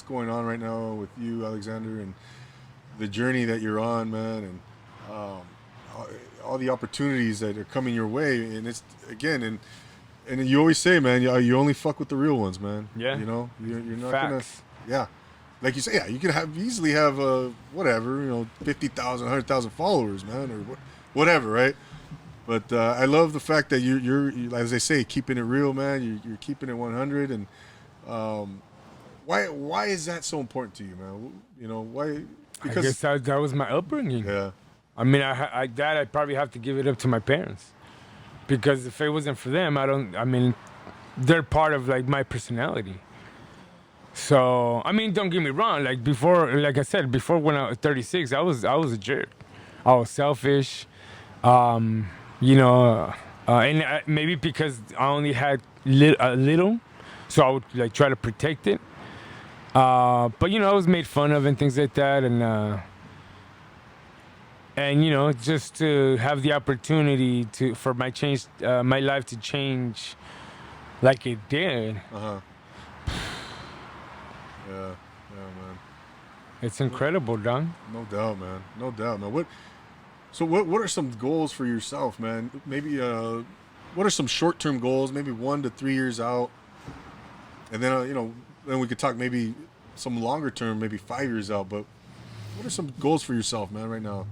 A: going on right now with you, Alexander, and the journey that you're on, man, and all the opportunities that are coming your way. And it's, again, and you always say, man, you only fuck with the real ones, man.
B: Yeah.
A: You're not
B: Facts.
A: gonna. Yeah. Like you say, you can easily have 50,000, 100,000 followers, man, or whatever, right? But I love the fact that you're as they say, keeping it real, man. You're keeping it 100. And why is that so important to you, man? Why? Because
B: I guess that was my upbringing.
A: Yeah.
B: I'd probably have to give it up to my parents, because if it wasn't for them, they're part of like my personality. So, don't get me wrong. Like I said, before when I was 36, I was a jerk. I was selfish, and maybe because I only had a little, so I would like try to protect it. But I was made fun of and things like that, and just to have the opportunity for my life to change like it did.
A: Yeah, man.
B: It's incredible, Don.
A: No doubt, man. No doubt, man. What are some goals for yourself, man? Maybe what are some short-term goals? Maybe 1 to 3 years out, and then then we could talk maybe some longer term, maybe 5 years out. But what are some goals for yourself, man, right now,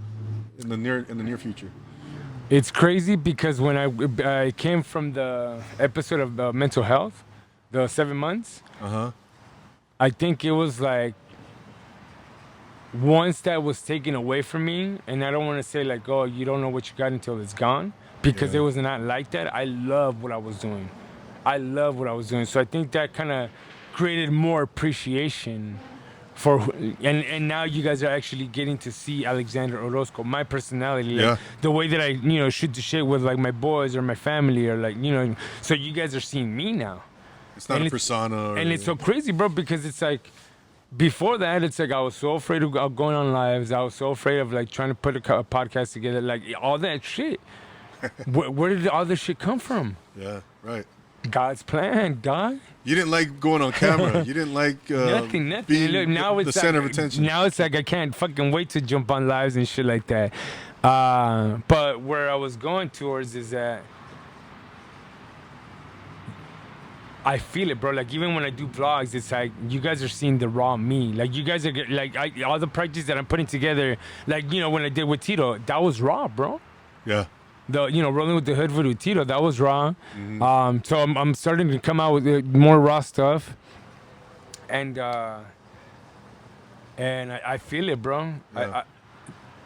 A: in the near future?
B: It's crazy because when I came from the episode of mental health, the 7 months. I think it was like once that was taken away from me, and I don't want to say like, oh, you don't know what you got until it's gone, because it was not like that. I love what I was doing. So I think that kind of created more appreciation for, and now you guys are actually getting to see Alexander Orozco, my personality, like the way that I shoot the shit with like my boys or my family or like so you guys are seeing me now.
A: It's not a persona.
B: And it's so crazy, bro, because it's like, before that, it's like I was so afraid of going on lives. I was so afraid of like trying to put a podcast together, like all that shit. Where did all this shit come from?
A: Yeah, right.
B: God's plan, God.
A: You didn't like going on camera. You didn't like
B: nothing.
A: being
B: Look, now
A: the center of attention.
B: Now it's like I can't fucking wait to jump on lives and shit like that. But where I was going towards is that I feel it, bro. Like, even when I do vlogs, it's like you guys are seeing the raw me. Like, you guys are like all the practice that I'm putting together. Like, when I did with Tito, that was raw, bro.
A: Yeah.
B: Rolling with the Hood Foodie with Tito, that was raw. So I'm starting to come out with more raw stuff, and I feel it, bro.
A: Yeah.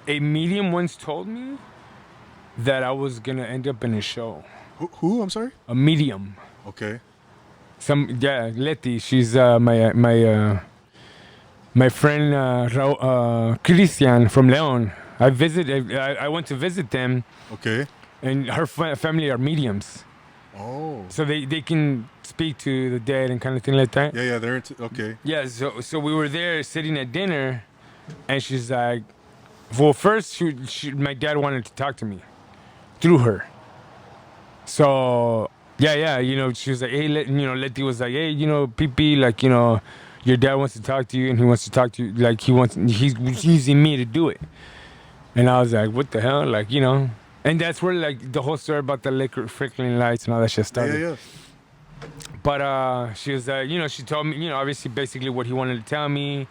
B: A medium once told me that I was gonna end up in a show.
A: Who? I'm sorry.
B: A medium.
A: Okay.
B: Letty. She's my friend Christian from Leon. I went to visit them.
A: Okay.
B: And her family are mediums.
A: Oh.
B: So they can speak to the dead and kind of thing like that.
A: Yeah, they're into. Okay.
B: Yeah. So we were there sitting at dinner, and she's like, well, first my dad wanted to talk to me through her. So. Yeah, she was like, hey, Letty was like, hey, Pee, like, your dad wants to talk to you, and he wants to talk to you, like, he's using me to do it. And I was like, what the hell? Like, and that's where, like, the whole story about the liquor flickering lights and all that shit started.
A: Yeah.
B: But she was like, she told me, obviously, basically what he wanted to tell me,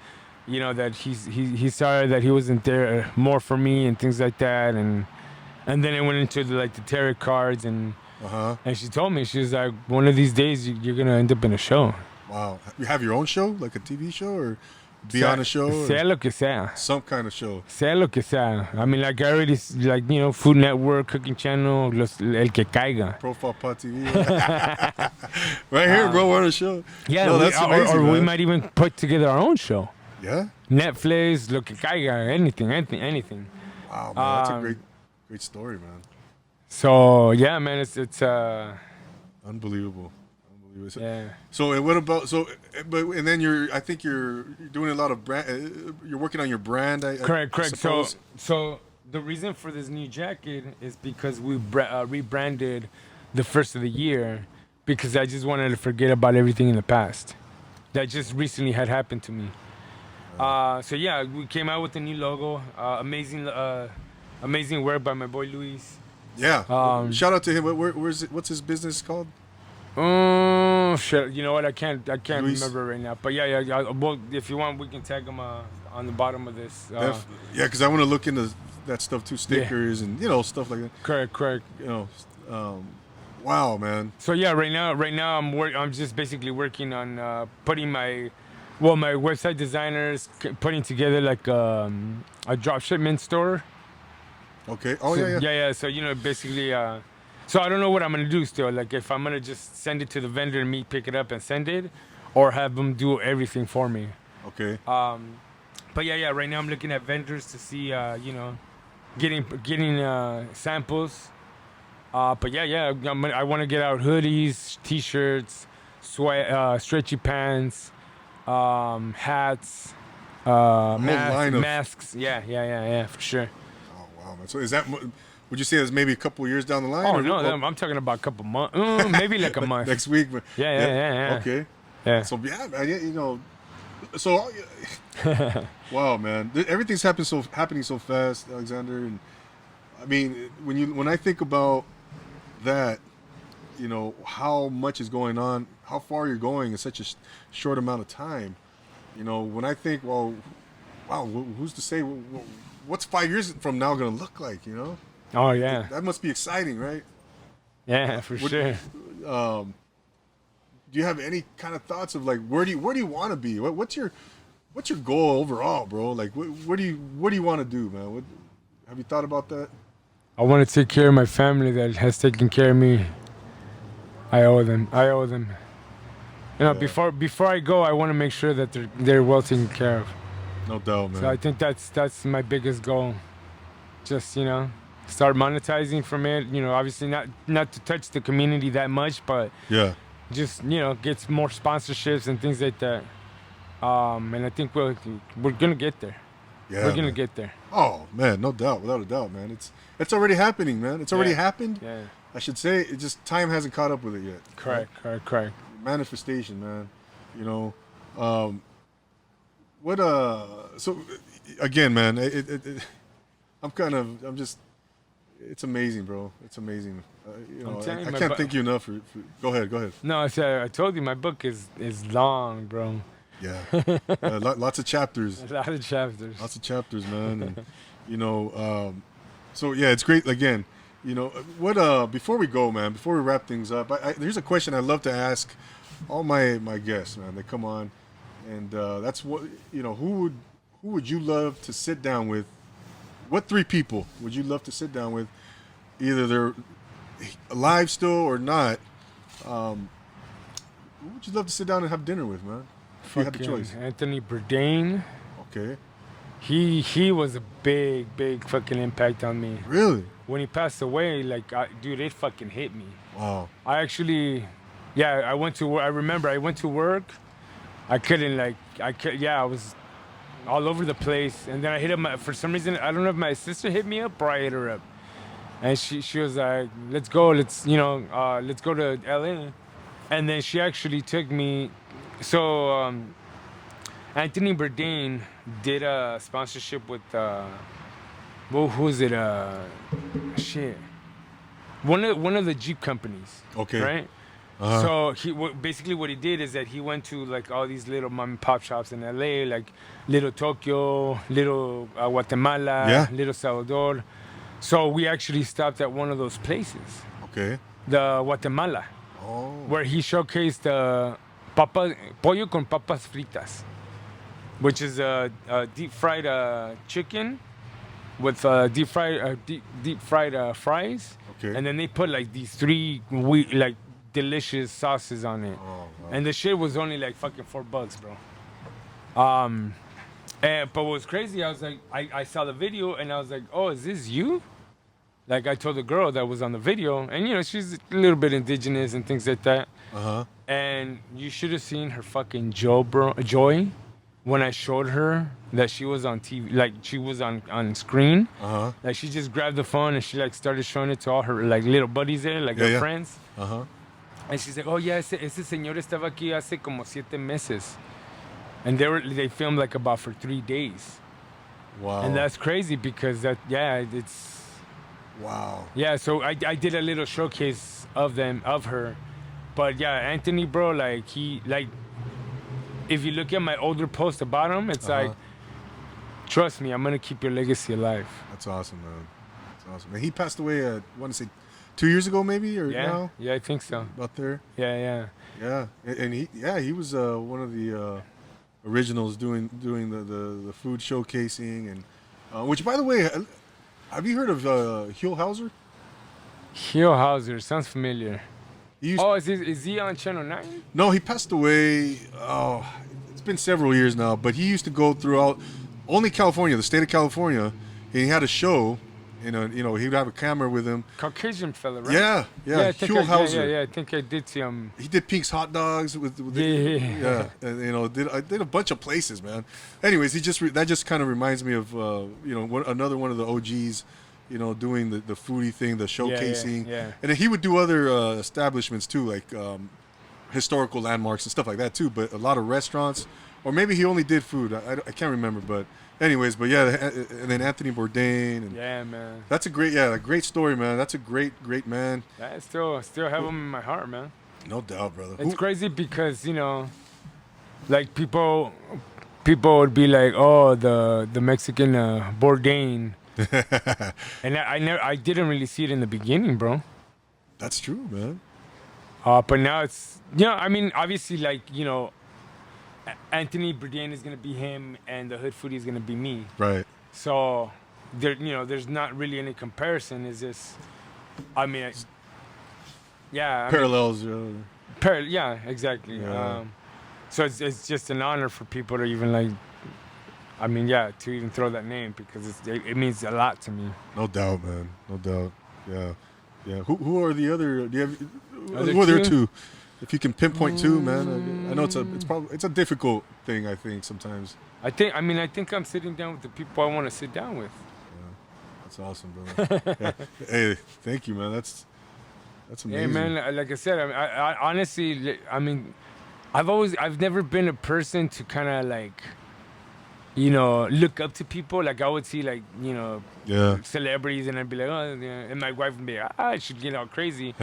B: that he's sorry that he wasn't there more for me and things like that. And then it went into, the tarot cards and... And she told me, she was like, one of these days you're gonna end up in a show.
A: Wow. You have your own show, like a TV show, or be on a show?
B: Sea lo que sea.
A: Some kind of show.
B: Sea lo que sea. I mean, like, I already, like, Food Network, Cooking Channel, El que caiga.
A: Profile Pot TV. Right here, bro, we're on a show.
B: Yeah,
A: no, that's amazing,
B: or
A: man.
B: we might even put together our own show.
A: Yeah?
B: Netflix, lo que caiga, anything.
A: Wow, man, that's a great story, man.
B: So yeah, man, it's
A: unbelievable.
B: Yeah.
A: So what about and then I think you're doing a lot of brand. You're working on your brand.
B: Correct. So the reason for this new jacket is because we rebranded the first of the year, because I just wanted to forget about everything in the past that just recently had happened to me. So yeah, we came out with a new logo. Amazing work by my boy Luis.
A: Yeah. Shout out to him. Where's it? What's his business called?
B: Oh shit! You know what? I can't remember right now. But yeah. Well, if you want, we can tag him on the bottom of this.
A: Yeah, because I want to look into that stuff too, stickers and stuff like that.
B: Correct.
A: Wow, man.
B: So yeah, right now I'm just basically working on putting my website designers putting together like a drop shipment store.
A: Okay. Oh,
B: so,
A: yeah.
B: Yeah. So, basically, so I don't know what I'm going to do still. Like, if I'm going to just send it to the vendor and me pick it up and send it, or have them do everything for me.
A: Okay.
B: But yeah, right now I'm looking at vendors to see, getting samples. But yeah, I want to get out hoodies, t-shirts, stretchy pants, hats, masks. Yeah, for sure.
A: Wow, man. So is that Would you say that's maybe a couple years down the line?
B: Oh no, I'm talking about a couple months, maybe like a month.
A: Next week.
B: Yeah.
A: Okay.
B: Yeah.
A: So yeah, man, you know, so wow, man, everything's happening so fast, Alexander. And I mean, when I think about that, you know, how much is going on, how far you're going in such a short amount of time. You know, when I think, well, wow, who's to say what's 5 years from now going to look like? You know.
B: Oh yeah.
A: That must be exciting, right?
B: Yeah, for sure.
A: Do you have any kind of thoughts of like where do you want to be? What's your goal overall, bro? Like what do you want to do, man? Have you thought about that?
B: I want to take care of my family that has taken care of me. I owe them. You know, before I go, I want to make sure that they're well taken care of.
A: No doubt, man.
B: So I think that's my biggest goal. Just, you know, start monetizing from it. You know, obviously not to touch the community that much, but
A: yeah,
B: just, you know, get more sponsorships and things like that. And I think we're gonna get there.
A: Yeah,
B: we're gonna get there.
A: Oh man, no doubt, without a doubt, man. It's already happening, man. It's already happened.
B: Yeah.
A: I should say it just time hasn't caught up with it yet.
B: Correct.
A: Manifestation, man. You know, so again, man, I'm just, it's amazing, bro. It's amazing. You know, I can't thank you enough for go ahead.
B: No, I told you my book is long, bro.
A: Yeah. Lots of chapters.
B: A lot of chapters.
A: Lots of chapters, man. And, you know, so yeah, it's great. Again, you know, before we go, man, before we wrap things up, there's a question I love to ask all my guests, man. They come on, and that's what, you know, who would you love to sit down with? What 3 people would you love to sit down with? Either they're alive still or not. Who would you love to sit down and have dinner with, man? If you had the choice.
B: Anthony Bourdain.
A: Okay.
B: He was a big fucking impact on me.
A: Really?
B: When he passed away, like, dude, it fucking hit me.
A: Wow.
B: I actually, I went to work. I remember I went to work. I was all over the place. And then I hit him, for some reason, I don't know if my sister hit me up or I hit her up. And she was like, let's go to LA. And then she actually took me. So Anthony Bourdain did a sponsorship with who's it? Shit. One of the Jeep companies.
A: Okay.
B: Right. So basically what he did is that he went to like all these little mom and pop shops in LA, like Little Tokyo, Little Guatemala, Little Salvador. So we actually stopped at one of those places.
A: Okay.
B: The Guatemala.
A: Oh.
B: Where he showcased pollo con papas fritas, which is a deep fried chicken with deep fried fries.
A: Okay.
B: And then they put like these 3 like delicious sauces on it.
A: Oh, wow.
B: And the shit was only like fucking $4, bro. But what was crazy, I was like, I saw the video and I was like, oh, is this you? Like, I told the girl that was on the video, and you know, she's a little bit indigenous and things like that. And you should have seen her fucking joy when I showed her that she was on TV, like she was on screen. Like she just grabbed the phone and she like started showing it to all her like little buddies there, like her friends. And she's like, oh yeah, ese señor estaba aquí hace como 7 meses. And they filmed like about for 3 days.
A: Wow.
B: And that's crazy because it's.
A: Wow.
B: Yeah, so I did a little showcase of her. But yeah, Anthony, bro, like if you look at my older post about him, it's like, trust me, I'm going to keep your legacy alive.
A: That's awesome, man. That's awesome. And he passed away, I want to say 2 years ago maybe, or now?
B: Yeah, I think so.
A: About there?
B: Yeah.
A: Yeah. And he was one of the originals doing the food showcasing, and which, by the way, have you heard of Huell Hauser?
B: Huell Hauser sounds familiar. Is he on Channel 9? No,
A: he passed away. Oh, it's been several years now. But he used to go throughout only California, the state of California. And he had a show. You know, he'd have a camera with him.
B: Caucasian fella, right?
A: Yeah. Huell Hauser.
B: Yeah, I think I did see him.
A: He did Pink's Hot Dogs with and you know, did a bunch of places, man. Anyways, that just kind of reminds me of another one of the OGs, doing the foodie thing, the showcasing.
B: Yeah.
A: And then he would do other establishments too, like historical landmarks and stuff like that too. But a lot of restaurants, or maybe he only did food. I can't remember. But anyways, and then Anthony Bourdain. And
B: yeah, man.
A: That's a great story, man. That's a great man.
B: I still have him in my heart, man.
A: No doubt, brother.
B: It's crazy because like people would be like, oh, the Mexican Bourdain. And I didn't really see it in the beginning, bro.
A: That's true, man.
B: But now it's, I mean, obviously, like, Anthony Bourdain is gonna be him, and the Hood Foodie is gonna be me.
A: Right.
B: So there's not really any comparison. Is this? I mean,
A: Parallels.
B: Yeah, exactly.
A: Yeah.
B: So it's just an honor for people to even like. I mean, to even throw that name because it means a lot to me.
A: No doubt, man. No doubt. Yeah. Who are the other? Do you have?
B: Who
A: are there two? If you can pinpoint two, man. I know it's a difficult thing. I think sometimes.
B: I think I'm sitting down with the people I want to sit down with.
A: Yeah, that's awesome, brother. Yeah. Hey, thank you, man. That's amazing.
B: Yeah, man. Like I said, I honestly, I mean, I've never been a person to kind of like, look up to people. Like I would see like, celebrities, and I'd be like, oh, yeah. And my wife would be like, I should get all crazy.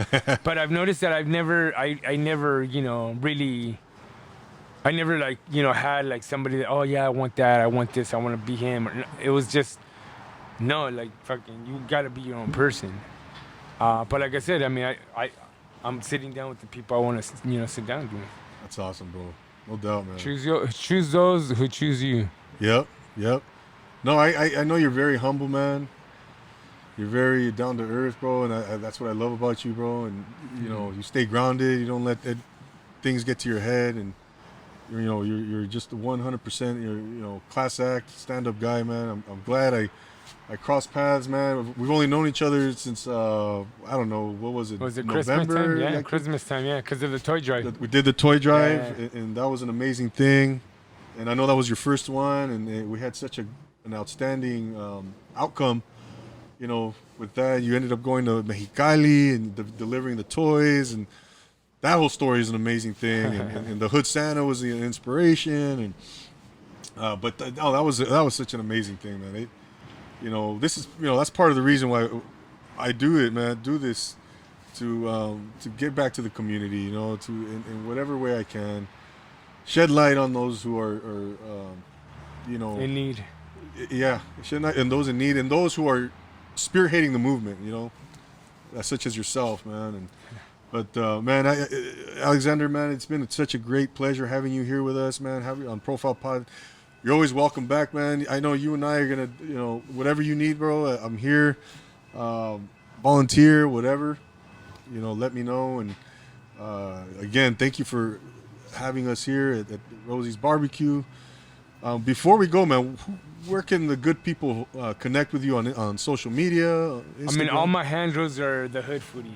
B: But I've noticed that I never really, like, had like somebody that, oh yeah, I want that, I want this, I want to be him. It was just, no, like fucking, you gotta be your own person. But like I said, I mean, I'm sitting down with the people I want to, sit down with.
A: That's awesome, bro. No doubt, man.
B: Choose those who choose you.
A: Yep. No, I know you're very humble, man. You're very down to earth, bro, and that's what I love about you, bro. And you stay grounded. You don't let things get to your head, and you're just a 100%, class act, stand-up guy, man. I'm glad I crossed paths, man. We've only known each other since I don't know, what was it?
B: Was it
A: November?
B: Christmas time? Yeah, Christmas time. Yeah, because of the toy drive.
A: We did the toy drive, and that was an amazing thing. And I know that was your first one, and we had such an outstanding outcome. With that, you ended up going to Mexicali and delivering the toys, and that whole story is an amazing thing. and the Hood Santa was the inspiration, and that was such an amazing thing, man. This is that's part of the reason why I do it, man. Do this to give back to the community, to in whatever way I can. Shed light on those who are
B: in need.
A: Yeah, shed light on those in need, and those who are spearheading the movement. Such as yourself, man. But man, Alexander, man, it's been such a great pleasure having you here with us, man. Having you on Profile Pod. You're always welcome back, man. I know you and I are gonna, whatever you need, bro. I'm here. Volunteer, whatever. Let me know. And again, thank you for having us here at Rosie's Barbecue. Before we go, man, where can the good people connect with you on social media? Instagram?
B: I mean, all my handles are the Hood Foodie.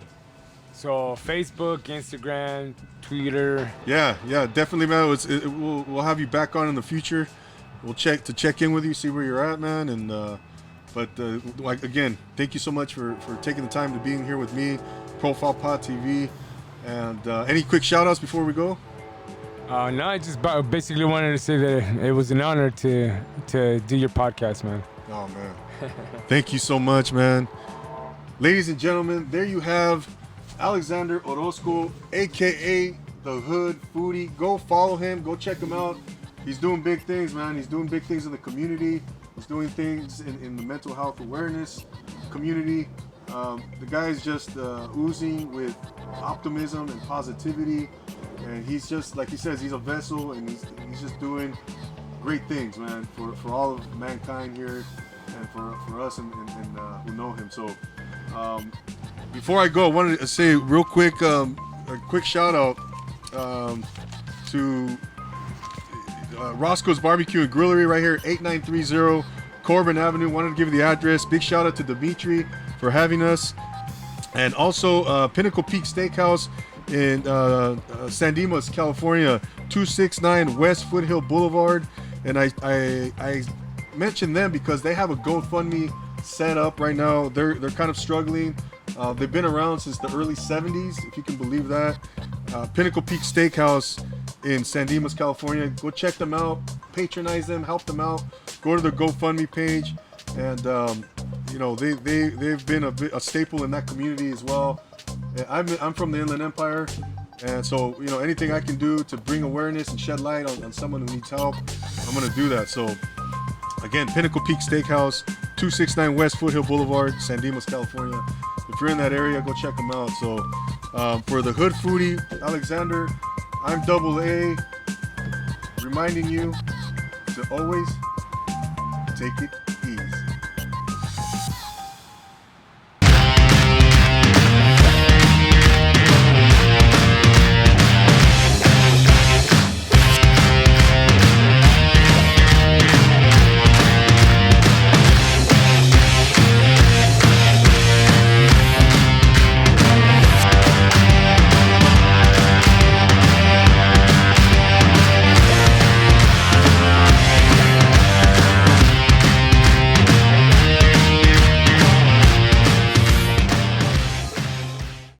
B: So Facebook, Instagram, Twitter.
A: Yeah, definitely, man. We'll have you back on in the future. We'll check in with you, see where you're at, man. And again, thank you so much for taking the time to being here with me, Profile Pod TV. And any quick shout outs before we go?
B: No, I just basically wanted to say that it was an honor to do your podcast, man.
A: Oh, man. Thank you so much, man. Ladies and gentlemen, there you have Alexander Orozco, a.k.a. The Hood Foodie. Go follow him. Go check him out. He's doing big things, man. He's doing big things in the community. He's doing things in the mental health awareness community. The guy is just oozing with optimism and positivity. And he's just, like he says, he's a vessel, and he's just doing great things, man, for all of mankind here, and for us and who know him. So before I go, I wanted to say real quick, a quick shout out to Roscoe's Barbecue and Grillery right here, 8930 Corbin Avenue. Wanted to give you the address. Big shout out to Dimitri for having us. And also Pinnacle Peak Steakhouse in San Dimas, California, 269 West Foothill Boulevard. And I mentioned them because they have a GoFundMe set up right now. They're kind of struggling. They've been around since the early 70s, if you can believe that. Pinnacle Peak Steakhouse in San Dimas, California. Go check them out, patronize them, help them out. Go to their GoFundMe page, and you know, they've been a staple in that community as well. I'm from the Inland Empire, and so, you know, anything I can do to bring awareness and shed light on someone who needs help, I'm gonna do that. So again, Pinnacle Peak Steakhouse, 269 West Foothill Boulevard, San Dimas, California. If you're in that area, go check them out. So for the Hood Foodie, Alexander, I'm DoubleAA, reminding you to always take it